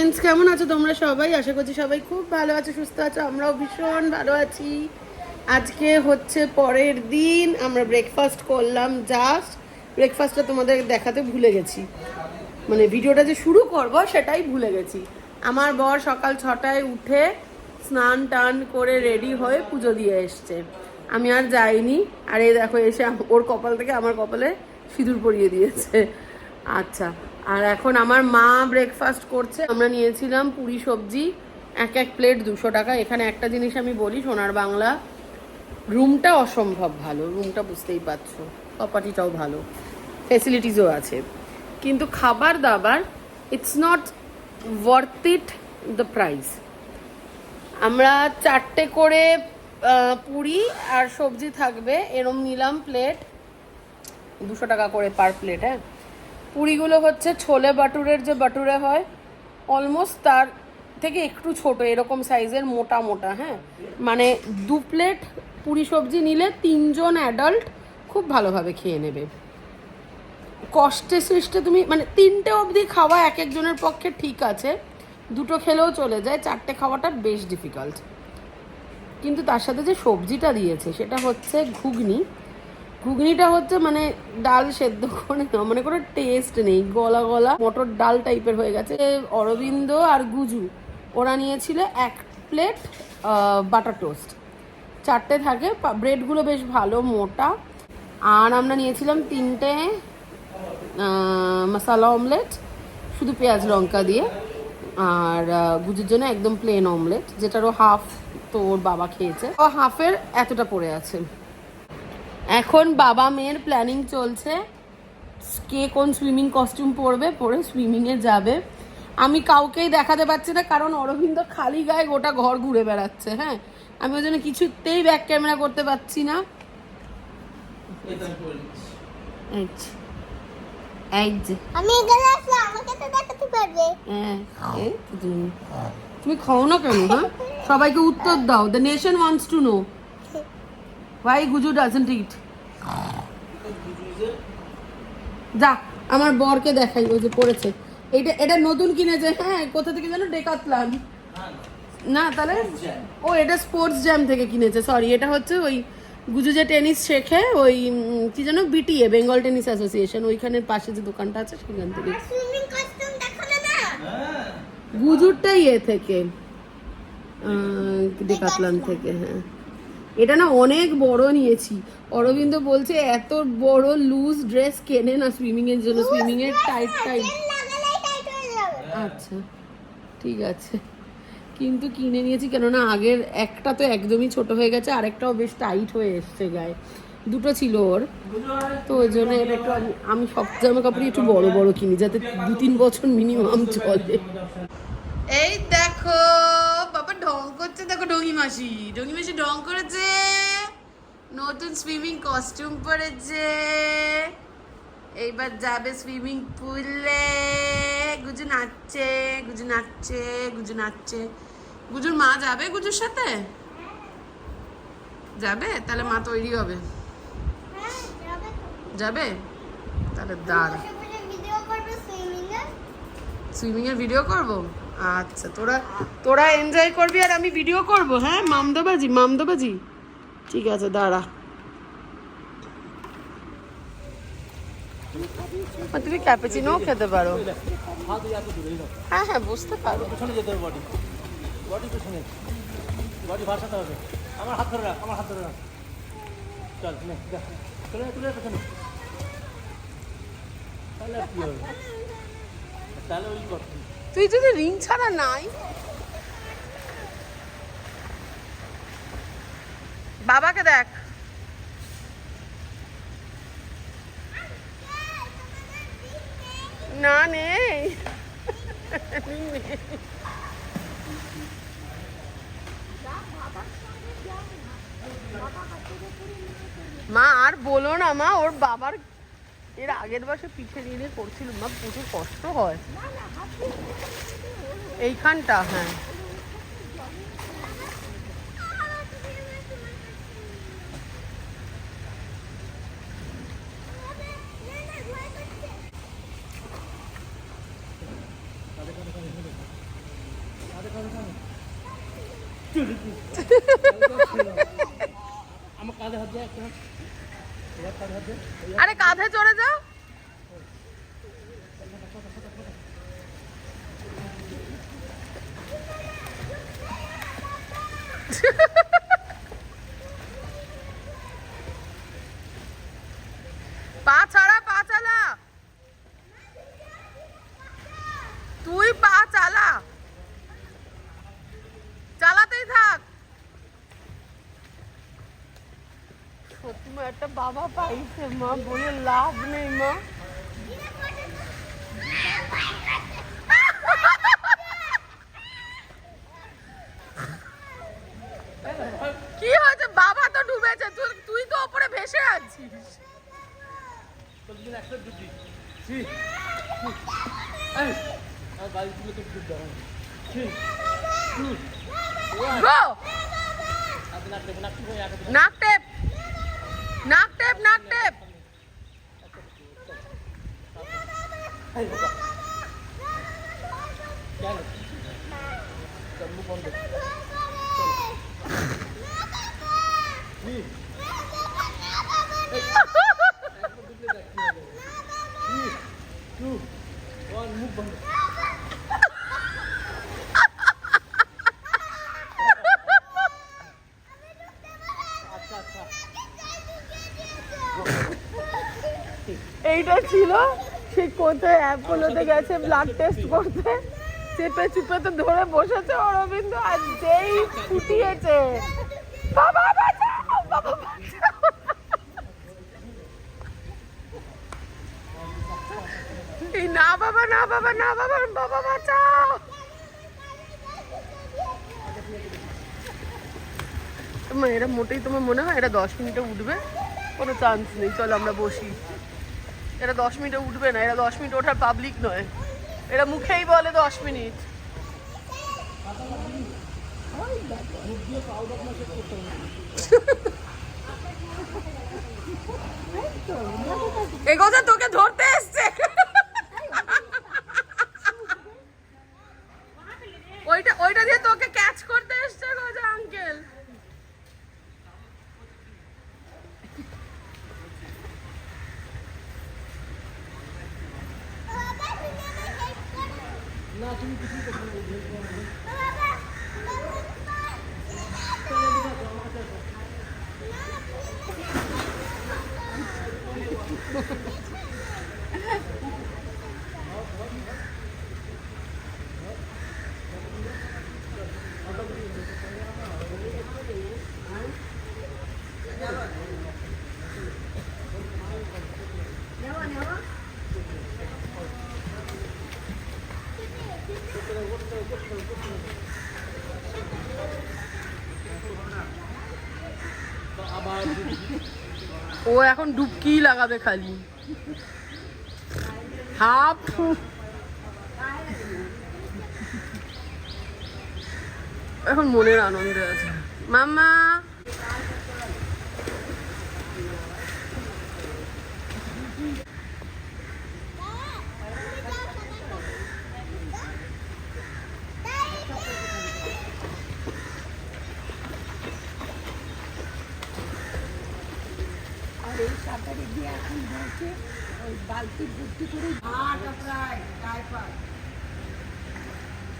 Friends, কেমন আছো তোমরা সবাই? আশা করছি সবাই খুব ভালো আছো, সুস্থ আছো। আমরাও ভীষণ ভালো আছি। আজকে হচ্ছে পরের দিন, আমরা ব্রেকফাস্ট করলাম। জাস্ট ব্রেকফাস্টটা তোমাদের দেখাতে ভুলে গেছি, মানে ভিডিওটা যে শুরু করব সেটাই ভুলে গেছি। আমার বর সকাল 6টায় উঠে স্নান টান করে রেডি হয়ে পুজো দিয়ে এসছে। আমি আর যাইনি। আর এই দেখো এসে ওর কপাল থেকে আমার কপালে সিঁদুর পরিয়ে দিয়েছে। আচ্ছা, আর এখন আমার মা ব্রেকফাস্ট করছে। আমরা নিয়েছিলাম পুরি সবজি, এক এক প্লেট 200 টাকা। এখানে একটা জিনিস আমি বলি, সোনার বাংলা রুমটা অসম্ভব ভালো। রুমটা বুঝতেই পারছো, প্রপার্টিটাও ভালো, ফেসিলিটিসও আছে, কিন্তু খাবার দাবার it's not worth it the price. আমরা 4টে করে পুরি আর সবজি থাকবে এরম নিলাম প্লেট, 200 টাকা করে পার প্লেট। হ্যাঁ, পুরিগুলো হচ্ছে ছোলে বাটুরের যে বাটুরে হয়, অলমোস্ট তার থেকে একটু ছোট, এরকম সাইজের, মোটা মোটা। হ্যাঁ, মানে 2 প্লেট পুরি সবজি নিলে 3 জন অ্যাডাল্ট খুব ভালোভাবে খেয়ে নেবে। কষ্টে সৃষ্টে তুমি মানে 3টে অবধি খাওয়া এক একজনের পক্ষে ঠিক আছে, 2টো খেলেও চলে যায়, 4টে খাওয়াটা বেশ ডিফিকাল্ট। কিন্তু তার সাথে যে সবজিটা দিয়েছে সেটা হচ্ছে ঘুগনি। ঘুগনিটা হচ্ছে মানে ডাল সেদ্ধ করে না, মানে কোনো টেস্ট নেই, গলা গলা মটর ডাল টাইপের হয়ে গেছে। অরবিন্দ আর গুজু ওরা নিয়েছিল 1 প্লেট বাটার টোস্ট, 4টে থাকে। ব্রেডগুলো বেশ ভালো মোটা। আর আমরা নিয়েছিলাম 3টে মশালা অমলেট, শুধু পেঁয়াজ লঙ্কা দিয়ে। আর গুজুর জন্য একদম প্লেন অমলেট, যেটারও হাফ তো ওর বাবা খেয়েছে, ও হাফের এতটা পড়ে আছে। এখন বাবা মেয়ের প্ল্যানিং চলছে, কে কোন সুইমিং কস্টিউম পরবে, পরে সুইমিংয়ে যাবে। আমি কাউকেই দেখাতে পারছি না, কারণ অরবিন্দ খালি গায়ে গোটা ঘর ঘুরে বেড়াচ্ছে। হ্যাঁ, আমি ওই জন্য কিছুতেই ব্যাক ক্যামেরা করতে পারছি না। আমি এখানে আসলে আমাকে তো দেখাতে পারবে। হ্যাঁ, তুমি খাও না কেন? হ্যাঁ, সবাইকে উত্তর দাও। The nation wants to know why Guju doesn't eat. যা, আমার বরকে দেখাই, ওই যে পড়েছে। এটা নতুন কিনেছে। হ্যাঁ, কোথা থেকে জানো? ডেকাথলন না, তাহলে ও এটা স্পোর্টস জ্যাম থেকে কিনেছে। সরি, এটা হচ্ছে ওই গুজু যে টেনিস শেখে, ওই কি যেন, বিটিএ, বেঙ্গল টেনিস অ্যাসোসিয়েশন, ওইখানের পাশে যে দোকানটা আছে সেখান থেকে। সুইমিং কস্টিউম দেখালে না? গুজুরটা ইয়ে থেকে, ডেকাথলন থেকে। হ্যাঁ, এটা না অনেক বড় নিয়েছি। অরবিন্দ বলছে এত বড় লুজ ড্রেস কেনে না সুইমিং এর জন্য, সুইমিং এর টাইট টাইট। আচ্ছা, ঠিক আছে, কিন্তু কিনে নিয়েছি কেননা আগের একটা তো একদমই ছোট হয়ে গেছে, আরেকটাও বেশ টাইট হয়ে এসছে গায়ে। 2টো ছিল ওর, তো ওই জন্য এটা একটু আমি সব জামা কাপড়ই একটু বড় বড় কিনি, যাতে 2-3 বছর মিনিমাম চলে। এই দেখো বাবা ঢং করছে, দেখো ডঙ্গি মাসি ঢং করেছে, নতুন সুইমিং কস্টিউম পরেছে, এইবার যাবে সুইমিং পুলে। গুজু নাচছে, গুজু নাচছে, গুজু নাচছে। গুজুর মা যাবে গুজুর সাথে? যাবে? তাহলে মা তৈরি হবে। যাবে? তাহলে দাঁড়া, সুইমিং এর ভিডিও করব। আচ্ছা, তোরা এনজয় করবি আর আমি ভিডিও করব। হ্যাঁ, মামদোবাজি। ঠিক আছে, দাঁড়া। তুমি ক্যাপুচিনো খেতে পারো। হ্যাঁ হ্যাঁ, বুঝতে পারো। আমার হাত ধরে রাখ, চল তুলে পেছনে, তাহলে আর কি হবে? তাহলে ওই করতে তুই যদি রিং ছাড়া নাই, বাবাকে দেখ। না, নেই। মা আর বলো না মা, ওর বাবার এর আগের বছর পিঠে নিয়ে করছিল মা, প্রচুর কষ্ট হয় এইখানটা। হ্যাঁ, আমার কাঁধে হাত দেয় একটা, কাঁধে হাত দেয়। আরে কাঁধে চড়ে যাও। পা ছাড়া, পা চালা, তুই পা চালা, চালাতেই থাক। সত্যি মা, একটা বাবা পাইছে মা, বলে লাভ নেই মা। কি হয়েছে? বাবা তো ডুবেছে, তুই তো ওপরে ভেসে আছিস। প্রতিদিন একটা দুটি আর গাড়ি তুলে তো দুধ দেওয়া গো, নাক টেপ, নাক টেপ, নাক টেপ, নাক টেপ, নাক টেপ। কেন মুখ বন্ধ মুখ বন্ধ। আচ্ছা আচ্ছা, এইটা ছিল সেই কোথায় অ্যাপোলোতে গেছে ব্লাড টেস্ট করতে, চেপে চুপে তো ধরে বসেছে অরবিন্দ, আর যেই ফুটিয়েছে বাবা বাঁচাও, বাবা বাঁচাও। এই না বাবা, না বাবা, না বাবা, বাবা বাঁচাও। এরা মোটেই, তোমার মনে হয় এরা 10 মিনিটে উঠবে? কোনো চান্স নেই। চলো আমরা বসি। এরা 10 মিনিটে উঠবে না, এরা 10 মিনিট ওঠার পাবলিক নয়, এরা মুখেই বলে 10 মিনিট। এগোজা তোকে ধরতে এসছে। ওইটা দিয়ে তোকে ক্যাচ করতে এসছে গোজা আঙ্কেল। না তুমি কিছু করতে ও এখন ডুবকি লাগাবে খালি হাফ। এখন মনের আনন্দে আছে মাম্মা।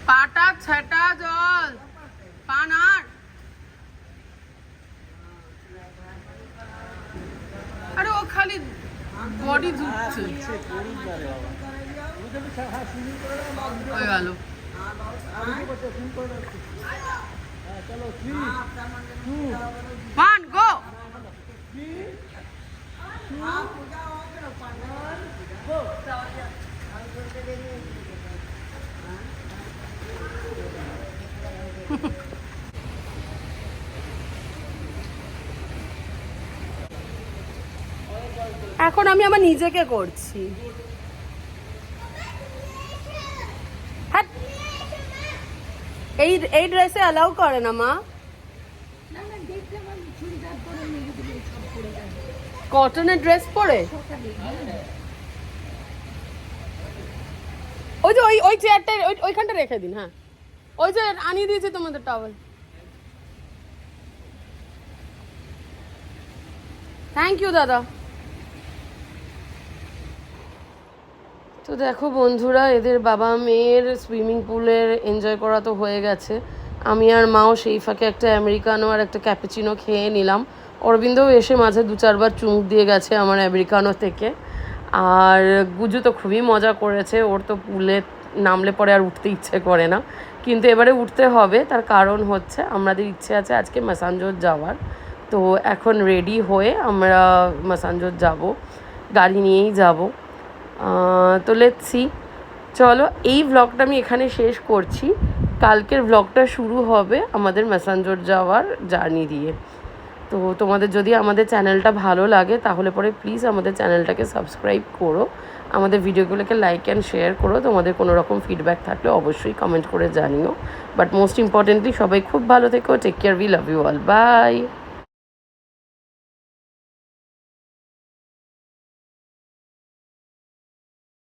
পাটা ছেটা জল পানার। আরে ও খালি বডি ধুচ্ছে হয়ে গেল। One, go! এখন আমি আমার নিজেকে করছি। এই ড্রেসে অ্যালাউ করে না মা। কটনের ড্রেস পরে ওই যে ওই চেয়ারটা ওইখানটা রেখে দিন। হ্যাঁ ওই যে আনিয়ে দিয়েছি তোমাদের টাওয়েল। থ্যাংক ইউ দাদা। তো দেখো বন্ধুরা, এদের বাবা মেয়ের সুইমিং পুলের এনজয় করা তো হয়ে গেছে। আমি আর মাও সেই ফাঁকে একটা আমেরিকানো আর একটা ক্যাপুচিনো খেয়ে নিলাম। অরবিন্দও এসে মাঝে 2-4 বার চুমুক দিয়ে গেছে আমার আমেরিকানো থেকে। আর গুজু তো খুবই মজা করেছে, ওর তো পুলে নামলে পরে আর উঠতে ইচ্ছে করে না, কিন্তু এবারে উঠতে হবে। তার কারণ হচ্ছে আমাদের ইচ্ছে আছে আজকে মাসানজোর যাওয়ার। তো এখন রেডি হয়ে আমরা মাসানজোর যাব, গাড়ি নিয়েই যাব। তো লেটস সি। চলো, এই ভ্লগটা আমি এখানে শেষ করছি। কালকের ভ্লগটা শুরু হবে আমাদের ম্যাসাঞ্জোর যাওয়ার জার্নি দিয়ে। তো তোমাদের যদি আমাদের চ্যানেলটা ভালো লাগে তাহলে পরে প্লিজ আমাদের চ্যানেলটাকে সাবস্ক্রাইব করো, আমাদের ভিডিওগুলোকে লাইক অ্যান্ড শেয়ার করো। তোমাদের কোনো রকম ফিডব্যাক থাকলে অবশ্যই কমেন্ট করে জানিও। বাট মোস্ট ইম্পর্টেন্টলি সবাই খুব ভালো থেকো। Take care, we love you all, by.